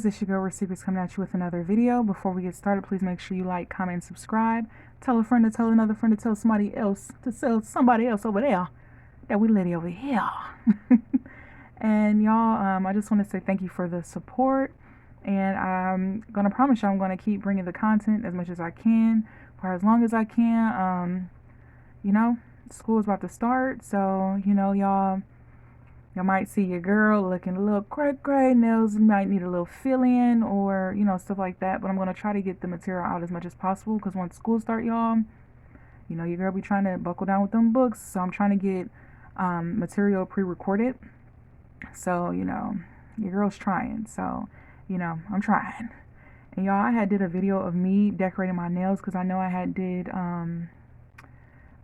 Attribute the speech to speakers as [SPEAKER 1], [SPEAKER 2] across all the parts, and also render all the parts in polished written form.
[SPEAKER 1] it's your girl Receivers coming at you with another video. Before we get started, please make sure you like, comment, and subscribe. Tell a friend to tell another friend to tell somebody else to tell somebody else over there that we lady over here. And y'all, I just want to say thank you for the support, and I'm gonna promise you I'm gonna keep bringing the content as much as I can for as long as I can. You know, school is about to start, so you know, y'all might see your girl looking a little cray, nails might need a little fill in, or you know, stuff like that. But I'm gonna try to get the material out as much as possible, because once school start, y'all, you know, your girl be trying to buckle down with them books, so I'm trying to get material pre-recorded. So you know, your girl's trying, so you know, I'm trying. And y'all, I had did a video of me decorating my nails, because I know I had did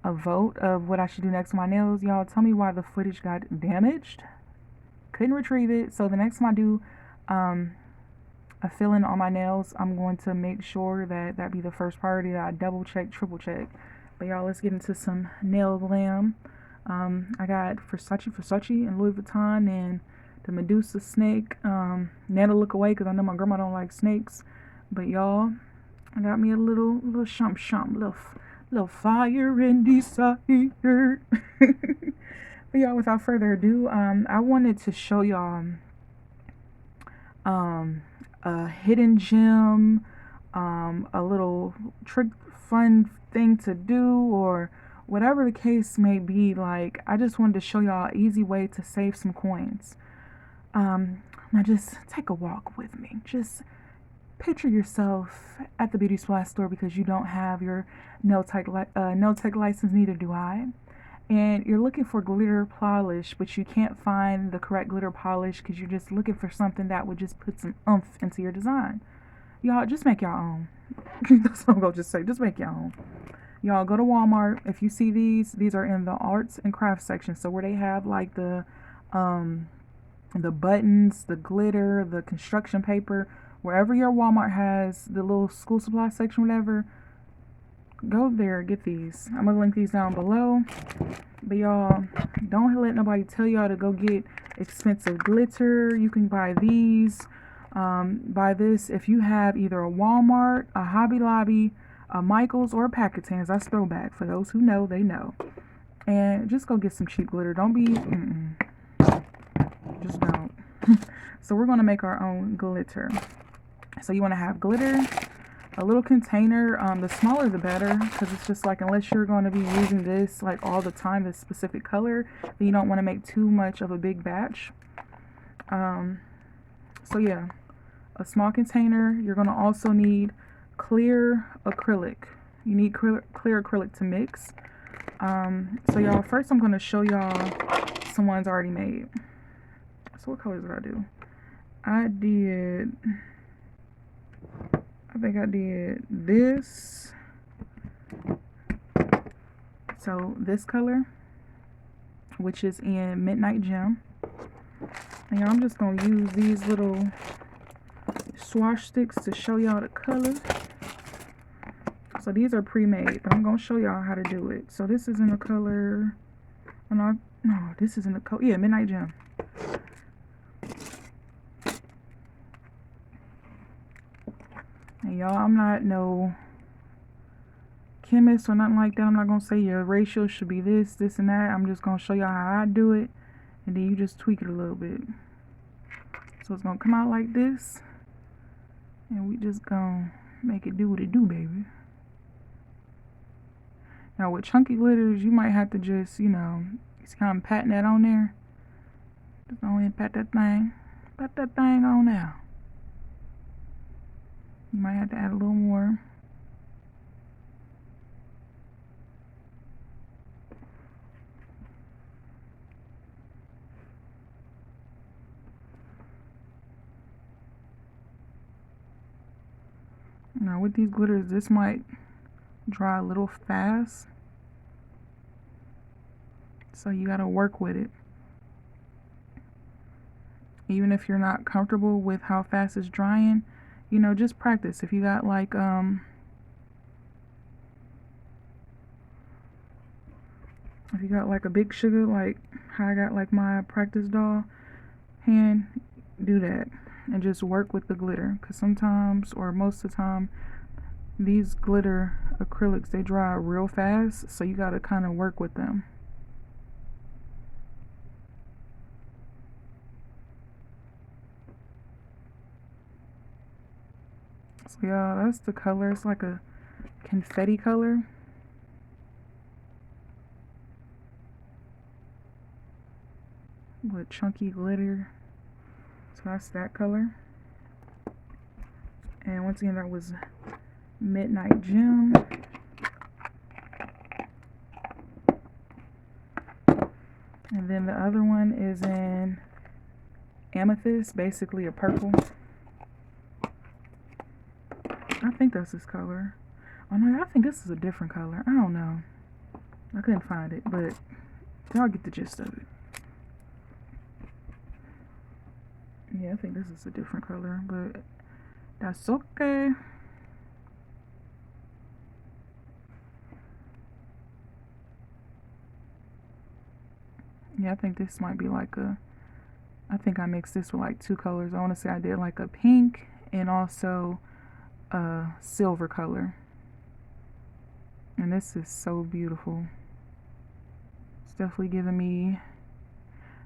[SPEAKER 1] a vote of what I should do next to my nails. Y'all, tell me why the footage got damaged. Couldn't retrieve it. So the next time I do a fill-in on my nails, I'm going to make sure that that be the first priority, that I double check, triple check. But y'all, let's get into some nail glam. I got Versace and Louis Vuitton and the Medusa snake. Now to look away because I know my grandma don't like snakes. But y'all, I got me a little shump, little fire and desire. But y'all, without further ado, I wanted to show y'all a hidden gem, a little trick, fun thing to do, or whatever the case may be. Like, I just wanted to show y'all an easy way to save some coins. Now just take a walk with me. Just picture yourself at the beauty supply store, because you don't have your nail tech license, neither do I, and you're looking for glitter polish, but you can't find the correct glitter polish because you're just looking for something that would just put some oomph into your design. Y'all, just make your own. That's what I'm gonna just say. Just make your own. Y'all, go to Walmart. If you see these are in the arts and crafts section, so where they have like the buttons, the glitter, the construction paper. Wherever your Walmart has the little school supply section, whatever, go there, get these. I'm gonna link these down below. But y'all, don't let nobody tell y'all to go get expensive glitter. You can buy these. Buy this if you have either a Walmart, a Hobby Lobby, a Michael's, or a Packaging. That's throwback. For those who know, they know. And just go get some cheap glitter. Don't be, just don't. So we're gonna make our own glitter. So you want to have glitter, a little container. The smaller the better, because it's just like, unless you're going to be using this like all the time, this specific color, then you don't want to make too much of a big batch. So yeah, a small container. You're going to also need clear acrylic. You need clear acrylic to mix. So y'all, first I'm going to show y'all some ones already made. So what colors did I do? I think I did this. So this color, which is in Midnight Gem. And y'all, I'm just gonna use these little swash sticks to show y'all the color. So these are pre-made, but I'm gonna show y'all how to do it. So this is in the color, no, this is in the color, yeah, Midnight Gem. And y'all, I'm not no chemist or nothing like that. I'm not gonna say your ratio should be this, and that. I'm just gonna show y'all how I do it, and then you just tweak it a little bit. So it's gonna come out like this, and we just gonna make it do what it do, baby. Now with chunky glitters, you might have to just, you know, just kind of patting that on there. Just go ahead and pat that thing on there. You might have to add a little more. Now with these glitters, this might dry a little fast, so you gotta work with it. Even if you're not comfortable with how fast it's drying, you know, just practice. If you got like if you got like a big sugar, like how I got like my practice doll hand, do that. and just work with the glitter, because sometimes, or most of the time, these glitter acrylics, they dry real fast, so you got to kind of work with them. So yeah, that's the color. It's like a confetti color. With chunky glitter. So that's that color. And once again, that was Midnight Gem. And then the other one is in Amethyst, basically a purple. I think that's this color. Oh no, I think this is a different color. I don't know. I couldn't find it, but y'all get the gist of it. Yeah, I think this is a different color, but that's okay. Yeah, I think this might be like a, I think I mixed this with like two colors. I want to say I did like a pink and also a silver color. And this is so beautiful. It's definitely giving me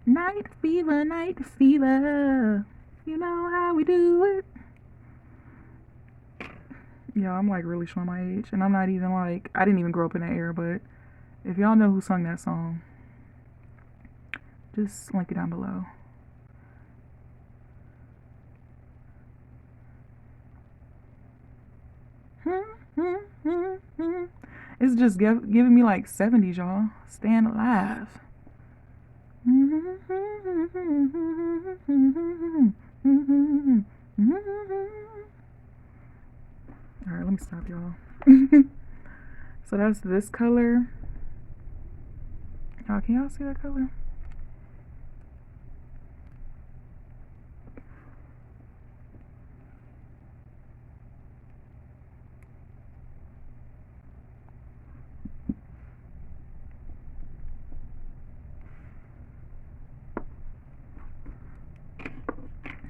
[SPEAKER 1] night fever, night fever. You know how we do it. Yeah, I'm like really showing my age. And I'm not even like, I didn't even grow up in that era, but if y'all know who sung that song, just link it down below. It's just giving me like 70s, y'all. Staying alive. Alright, let me stop, y'all. So that's this color. Can y'all see that color?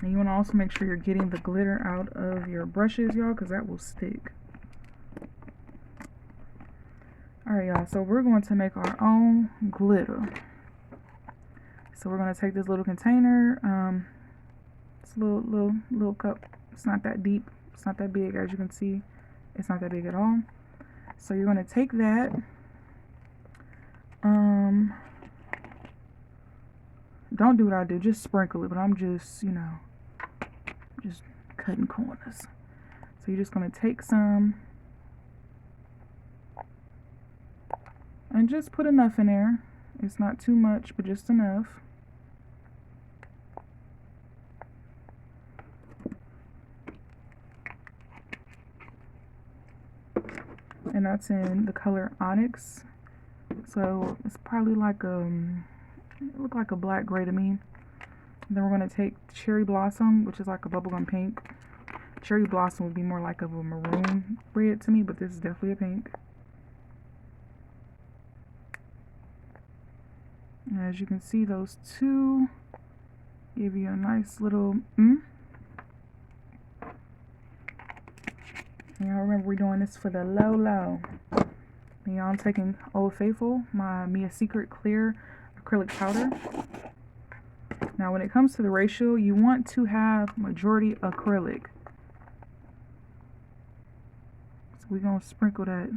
[SPEAKER 1] And you want to also make sure you're getting the glitter out of your brushes, y'all, because that will stick. Alright, y'all, so we're going to make our own glitter. So we're going to take this little container. It's a little cup. It's not that deep. It's not that big, as you can see. It's not that big at all. So you're going to take that. Don't do what I do. Just sprinkle it. But I'm just, you know, just cutting corners. So you're just going to take some and just put enough in there. It's not too much, but just enough. And that's in the color Onyx. So it's probably like it looked like a black gray to me. Then we're going to take Cherry Blossom, which is like a bubblegum pink. Cherry Blossom would be more like of a maroon red to me, but this is definitely a pink. And as you can see, those two give you a nice little And y'all remember we're doing this for the low. And y'all, I'm taking Old Faithful, my Mia Secret Clear acrylic powder. Now when it comes to the ratio, you want to have majority acrylic. So we're going to sprinkle that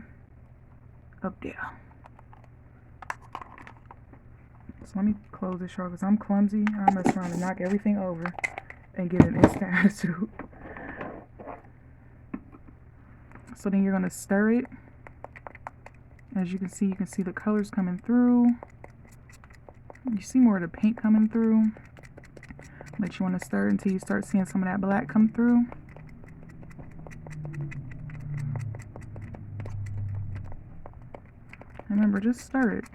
[SPEAKER 1] up there. So let me close this short because I'm clumsy. I mess around and knock everything over and get an instant attitude. So then you're going to stir it. As you can see the colors coming through. You see more of the pink coming through. But you want to stir it until you start seeing some of that black come through. Remember, just stir it.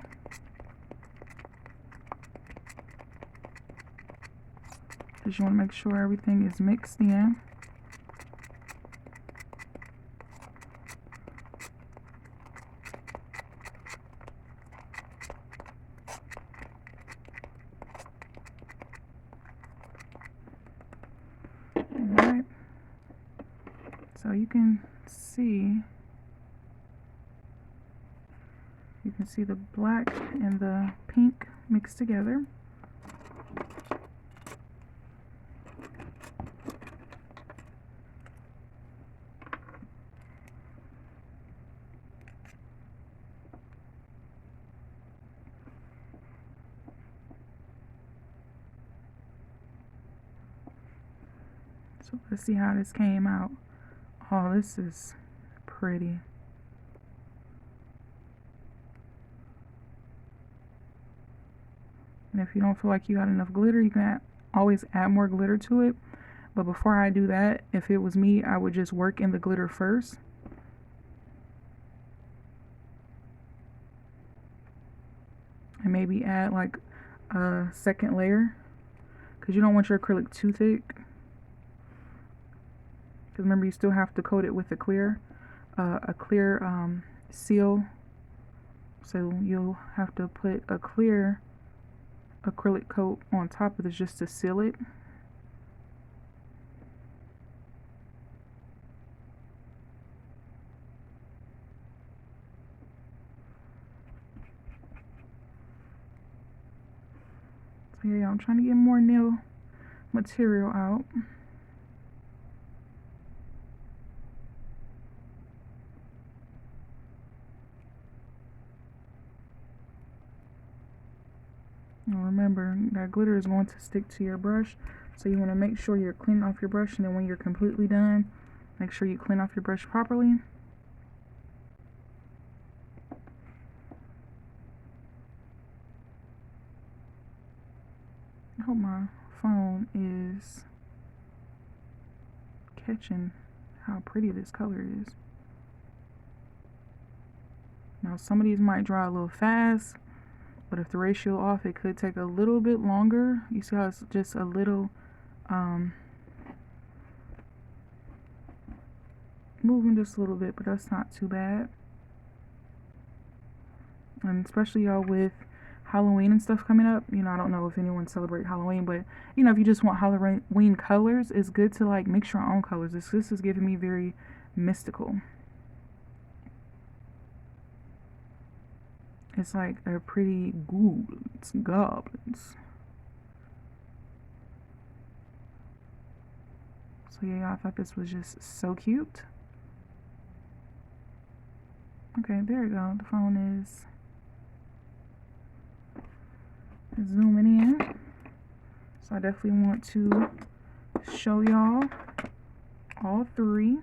[SPEAKER 1] Because you want to make sure everything is mixed in. So you can see the black and the pink mixed together. So let's see how this came out. Oh, this is pretty. And if you don't feel like you got enough glitter, you can always add more glitter to it. But before I do that, if it was me, I would just work in the glitter first. And maybe add like a second layer, because you don't want your acrylic too thick. Because remember, you still have to coat it with a clear seal. So you'll have to put a clear acrylic coat on top of this just to seal it. So yeah, I'm trying to get more nail material out. And remember, that glitter is going to stick to your brush, so you want to make sure you're cleaning off your brush, and then when you're completely done, make sure you clean off your brush properly. I hope my phone is catching how pretty this color is. Now some of these might dry a little fast, but if the ratio off, it could take a little bit longer. You see how it's just a little moving just a little bit, but that's not too bad. And especially y'all with Halloween and stuff coming up, you know, I don't know if anyone celebrates Halloween, but you know, if you just want Halloween colors, it's good to like mix your own colors. This is giving me very mystical. It's like a pretty ghouls, goblins. So yeah, I thought this was just so cute. Okay, there you go. The phone is zooming in. So I definitely want to show y'all all three.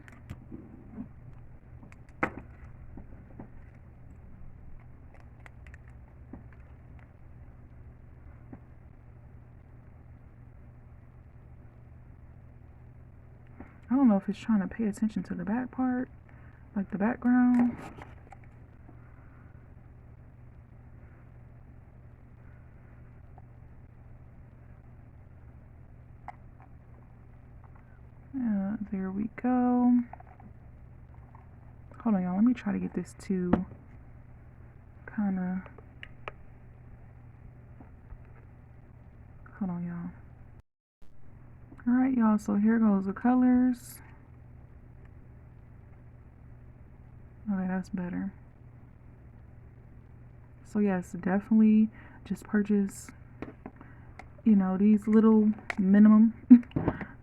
[SPEAKER 1] I don't know if it's trying to pay attention to the back part, like the background. There we go. Hold on, y'all. Let me try to get this to kind of... Hold on, y'all. Alright, y'all. So here goes the colors. Okay, that's better. So yes, definitely just purchase, you know, these little minimum,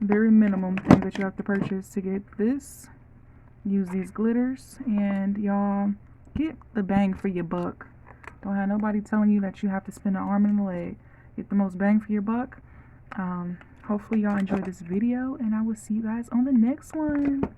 [SPEAKER 1] very minimum things that you have to purchase to get this. Use these glitters, and y'all get the bang for your buck. Don't have nobody telling you that you have to spend an arm and a leg. Get the most bang for your buck. Hopefully y'all enjoyed this video, and I will see you guys on the next one.